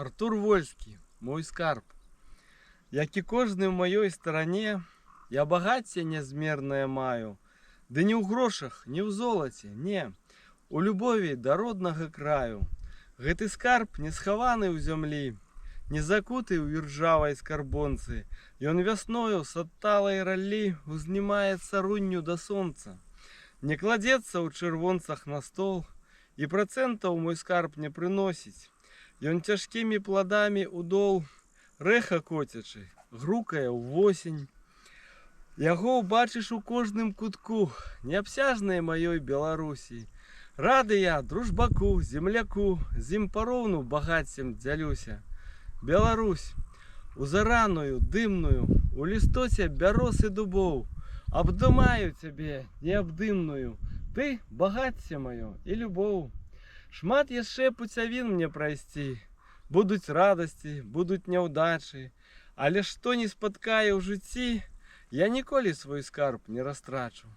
Артур Вольський, мой скарб. Як і кожний в моїй стороні, я багаття незмірне маю. Да не у грошах, не в золоті, не. У любові до родного краю. Гэты скарб не схаваны ў зямлі, не закуты ў іржавай скарбонцы. Ён вясною с адталай раллі узнімаецца рунню да сонца. Не кладзецца ў чырвонцах на стол, і працэнтаў мой скарб не прыносіць. Ён цяжкімі пладамі ў дол, рэха коцячы, грукае ўвосень. Яго ўбачыш у кожным кутку неабсяжнай маёй Беларусі. Рады я дружбаку, земляку, з ім пароўну багаццем дзялюся. Беларусь, узараную, дымную, у лістоце бяроз і дубоў, абдымаю цябе неабдымную, ты багацце маё і любоў. Шмат яшчэ пуцявін мне прайсці, будуць радасці, будуць няўдачы, але што не спаткае ў жыцці, я ніколі свой скарб не растрачу.